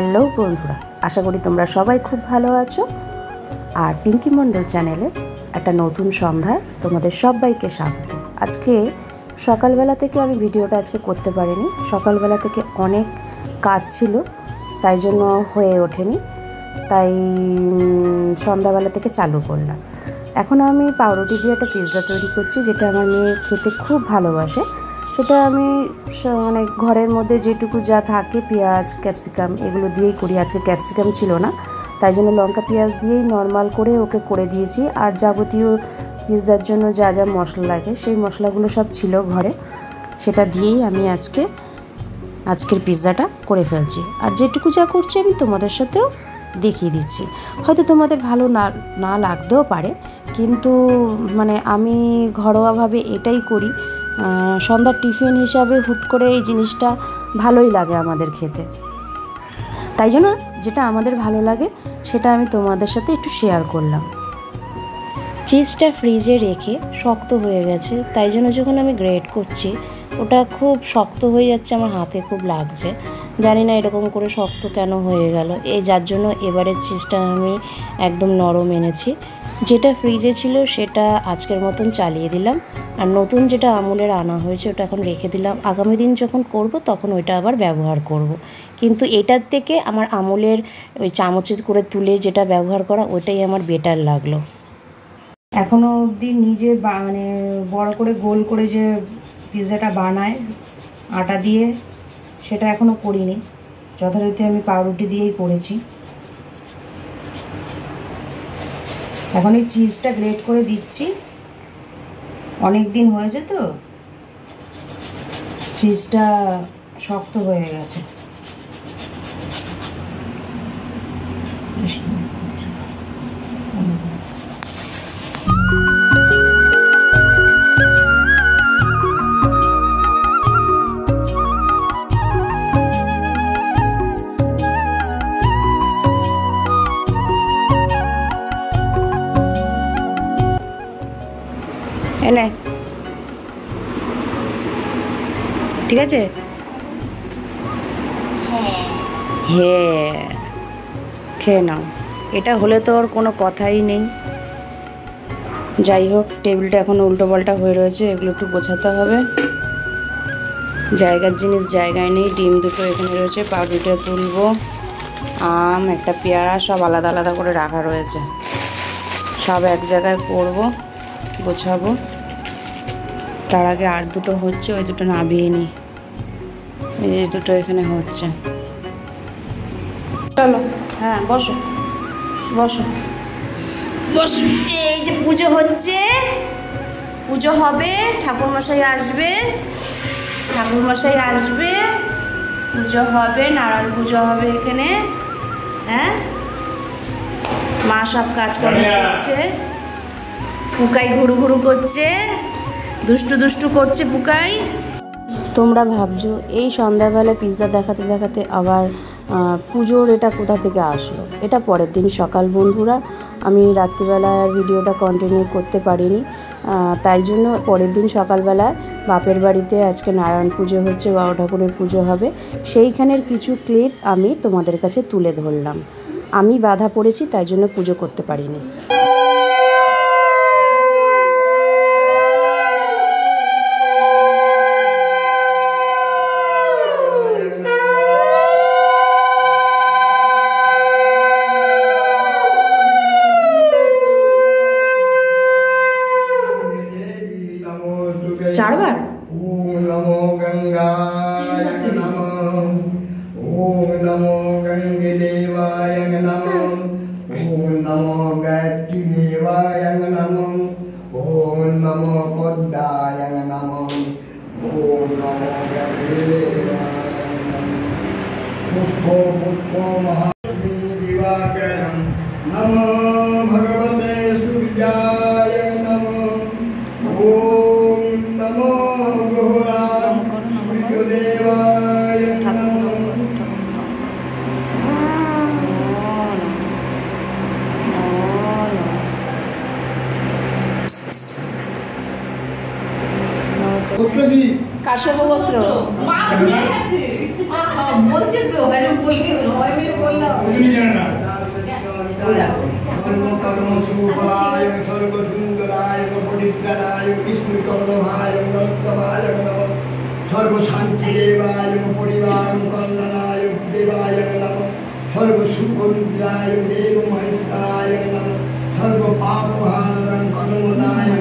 Hello বন্ধুরা, আশা করি তোমরা সবাই খুব ভালো আছো। আর পিঙ্কি মণ্ডল চ্যানেলে একটা নতুন সন্ধ্যায় তোমাদের সবাইকে স্বাগত। আজকে সকালবেলা থেকে আমি ভিডিওটা করতে পারিনি, সকালবেলা থেকে অনেক কাজ ছিল, তাই জন্য হয়ে ওঠেনি। তাই সন্ধ্যাবেলা থেকে চালু করলাম। এখন আমি পাউরুটি দিয়ে একটা পিৎজা তৈরি করছি, যেটা আমার মেয়ে খেতে খুব ভালোবাসে। সেটা আমি মানে ঘরের মধ্যে যেটুকু যা থাকে, পেঁয়াজ ক্যাপসিকাম এগুলো দিয়েই করি। আজকে ক্যাপসিকাম ছিল না, তাই জন্য লঙ্কা পেঁয়াজ দিয়েই নর্মাল করে ওকে করে দিয়েছি। আর যাবতীয় পিৎজার জন্য যা যা মশলা লাগে সেই মশলাগুলো সব ছিল ঘরে, সেটা দিয়েই আমি আজকের পিৎজাটা করে ফেলছি। আর যেটুকু যা করছি আমি তোমাদের সাথেও দেখিয়ে দিচ্ছি। হয়তো তোমাদের ভালো না লাগতেও পারে, কিন্তু মানে আমি ঘরোয়াভাবে এটাই করি। সন্ধ্যার টিফিন হিসাবে হুট করে এই জিনিসটা ভালোই লাগে আমাদের খেতে, তাই জন্য যেটা আমাদের ভালো লাগে সেটা আমি তোমাদের সাথে একটু শেয়ার করলাম। চিজটা ফ্রিজে রেখে শক্ত হয়ে গেছে, তাই জন্য যখন আমি গ্রেট করছি ওটা খুব শক্ত হয়ে যাচ্ছে, আমার হাতে খুব লাগছে। জানি না এরকম করে শক্ত কেন হয়ে গেল, যার জন্য এবারের চিজটা আমি একদম নরম এনেছি। যেটা ফ্রিজে ছিল সেটা আজকের মতন চালিয়ে দিলাম, আর নতুন যেটা আমুলের আনা হয়েছে ওটা এখন রেখে দিলাম। আগামী দিন যখন করব তখন ওইটা আবার ব্যবহার করব। কিন্তু এটার থেকে আমার আমুলের ওই চামচে করে তুলে যেটা ব্যবহার করা ওইটাই আমার বেটার লাগলো। এখনও অবধি নিজে মানে বড় করে গোল করে যে পিৎজাটা বানায় আটা দিয়ে, সেটা এখনও করিনি। যথারীতি আমি পাউরুটি দিয়েই করেছি। এখন এই চিজটা গ্রেট করে দিচ্ছি, অনেক দিন হয়েছে তো চিজটা শক্ত হয়ে গেছে। এনে ঠিক আছে, হ্যাঁ খেয়ে নাও। এটা হলে তো ওর কোনো কথাই নেই। যাই হোক, টেবিলটা এখন উল্টো পাল্টা হয়ে রয়েছে, এগুলো একটু গোছাতে হবে। জায়গার জিনিস জায়গায় নেই। ডিম দুটো এখানে রয়েছে, পাউরুটিটা তুলবো, আম একটা পেয়ারা সব আলাদা আলাদা করে রাখা রয়েছে, সব এক জায়গায় করবো, গোছাবো। তার আগে আর দুটো হচ্ছে, ওই দুটো নামিয়ে নিই। এই দুটো এখানে হচ্ছে। চলো, হ্যাঁ বসো বসো বসো। এই যে পুজো হচ্ছে, পুজো হবে, ঠাকুরমশাই আসবে, পুজো হবে, নারায়ণ পুজো হবে এখানে। হ্যাঁ, মা সব কাজ করছে, পুকাই ঘুরু ঘুরু করছে, দুষ্টু দুষ্টু করছে পুকাই। তোমরা ভাবছো এই সন্ধ্যাবেলা পিৎজা দেখাতে দেখাতে আবার পুজোর এটা কোথা থেকে আসলো। এটা পরের দিন সকাল বন্ধুরা, আমি রাত্রিবেলা ভিডিওটা কন্টিনিউ করতে পারিনি, তাই জন্য পরের দিন সকালবেলায় বাপের বাড়িতে আজকে নারায়ণ পুজো হচ্ছে, বাবা ঠাকুরের পুজো হবে, সেইখানের কিছু ক্লিপ আমি তোমাদের কাছে তুলে ধরলাম। আমি বাধা পড়েছি, তাই জন্য পুজো করতে পারিনি। চারবার ওম নমো গঙ্গায় নমঃ, ওম নমো গঙ্গে দেবায় নমঃ, ওম নমো গায়ত্রী দেবায় নমঃ, ওম নমো পদ্মায় নমঃ, ওম নমো গঙ্গে দেবায় নমঃ। পুষ্প মহালক্ষ্মী দিবাকরম নমো ভগবতে সূর্যায় নমঃ, ওম নমো গৌরাম সূর্যদেবায় নমঃ। কাশ্যপ গোত্র। বলছে তো সর্বকর্মশুভায় সর্বসুন্দরায় পরিত্রাণায় বিষ্ণুকর্ণভায় নরোত্তমায় নমঃ সর্বশান্তিদেবায় পরিবার কল্যাণায় দেবায় নমঃ সর্বসুখনিদ্রায় দেব মহেশ্বরায় নমঃ সর্বপাপহারং কর্মদায়।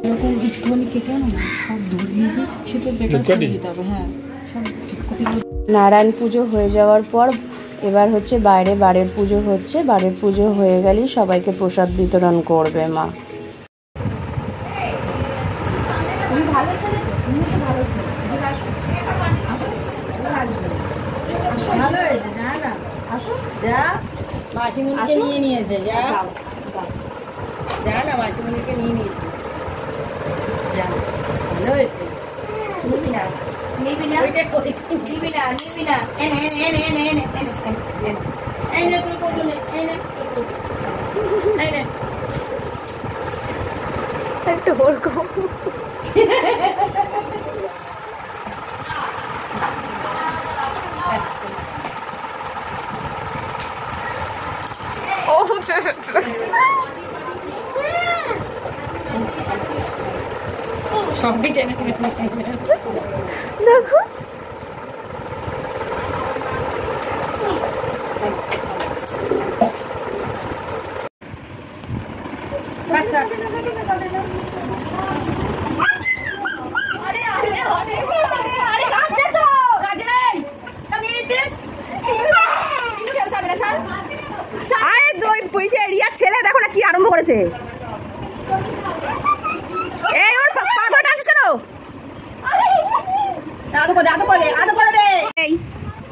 এরকম একটুখানি কেটে আনো না, সব ধরিয়ে দিয়ে সেটা বেকার করে দিতে হবে। হ্যাঁ, সব ঠিক করে নারায়ণ পুজো হয়ে যাওয়ার পর এবার হচ্ছে বাইরে বাড়ির পুজো হচ্ছে। বাড়ির পুজো হয়ে গেলেই সবাইকে প্রসাদ বিতরণ করবে মা। ভালো হয়েছে, যা না যা মাসিমণিকে নিয়ে নিয়েছে, যা যা না মাসিমণিকে নিয়ে নিয়েছে, যা ভালো হয়েছে। নিবি না এই নে তোর কোটো নে, এই নে এই নে একটু ওরকম ও সবই টেনে দেখো ছেলে দেখো না কি আরম্ভ করেছে। এই ওর পাথর টানছিস কেন? এই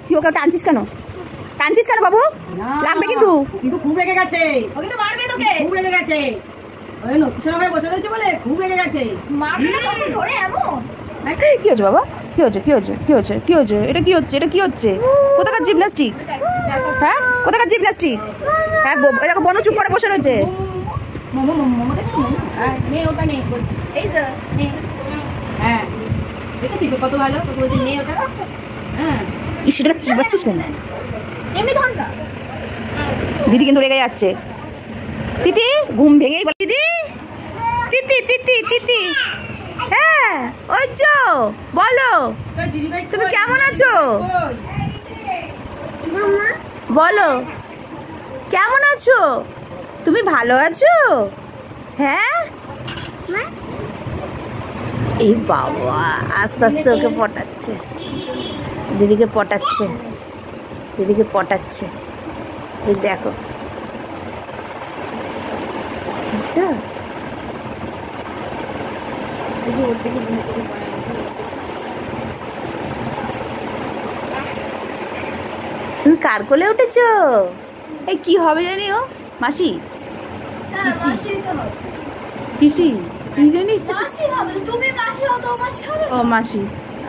তুই ওকে টানছিস কেন? টানছিস কেন বাবু? লাগবে কিন্তু। কিন্তু খুব রেগে গেছে, ও কিন্তু মারবে তোকে, খুব রেগে গেছে। ওই লোকেশন হয়ে বসে রয়েছে বলে খুব রেগে গেছে, মারবে তোকে ধরে এমন। কি হচ্ছে বাবা? কি হচ্ছে? কি হচ্ছে? কি হচ্ছে? কি হচ্ছে? এটা কি হচ্ছে? এটা কি হচ্ছে? কোথাকার জিমন্যাস্টিক? হ্যাঁ কোথাকার জিমন্যাস্টিক? হ্যাঁ এরকম বন চুপ করে বসে রয়েছে। মোমো মোমো মোমো দেখছো? হ্যাঁ নে ওটা নে বলছি, এই যে নে। হ্যাঁ দেখেছিস কত ভালো, তোকে বলছি নে ওটা। হ্যাঁ সেটা চিবাচ্ছিস কেন? এমনি ধর না। দিদি কিন্তু রেগে যাচ্ছে। তিতি ঘুম ভেঙেই বল দিদি তিতি তিতি তিতি। হ্যাঁ ওই যো বলো তুমি কেমন আছো? বলো কেমন আছো? তুমি ভালো আছো? হ্যাঁ এই বাবা আস্তে আস্তে ওকে পটাচ্ছে, দিদিকে পটাচ্ছে, দিদিকে পটাচ্ছে। এই দেখো বুঝছো? তুমি কার কোলে উঠেছো? এই কি হবে জানি ও মাসি পিসি কি জানি। ও মাসি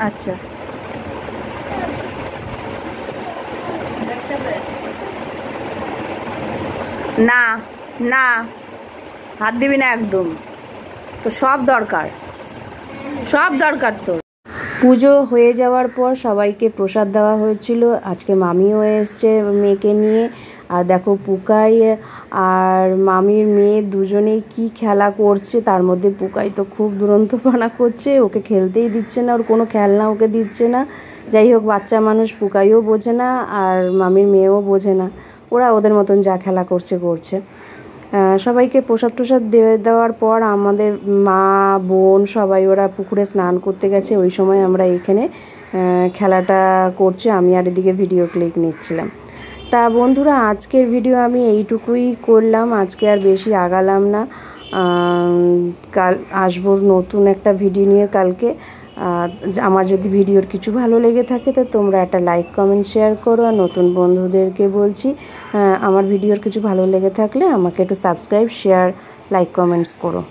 আচ্ছা না না, হাত দিবি না একদম, তো সব দরকার, সব দরকার তোর। পুজো হয়ে যাওয়ার পর সবাইকে প্রসাদ দেওয়া হয়েছিল। আজকে মামিও এসছে মেয়েকে নিয়ে। আর দেখো পুকাই আর মামির মেয়ে দুজনেই কি খেলা করছে। তার মধ্যে পুকাই তো খুব দুরন্তপনা করছে, ওকে খেলতেই দিচ্ছে না, ওর কোনো খেলনা ওকে দিচ্ছে না। যাই হোক, বাচ্চা মানুষ, পুকাইও বোঝে না আর মামির মেয়েও বোঝে না, ওরা ওদের মতন যা খেলা করছে করছে। সবাইকে প্রসাদ টসাদ দেওয়ার পর আমাদের মা বোন সবাই ওরা পুকুরে স্নান করতে গেছে। ওই সময় আমরা এখানে খেলাটা করছি, আমি আর এদিকে ভিডিও ক্লিক নিচ্ছিলাম। তা বন্ধুরা, আজকের ভিডিও আমি এইটুকুই করলাম, আজকে আর বেশি আগালাম না। কাল আসবো নতুন একটা ভিডিও নিয়ে কালকে। আমার যদি ভিডিওর কিছু ভালো লেগে থাকে তো তোমরা একটা লাইক কমেন্ট শেয়ার করো। আর নতুন বন্ধুদেরকে বলছি, আমার ভিডিওর কিছু ভালো লেগে থাকলে আমাকে একটু সাবস্ক্রাইব শেয়ার লাইক কমেন্টস করো।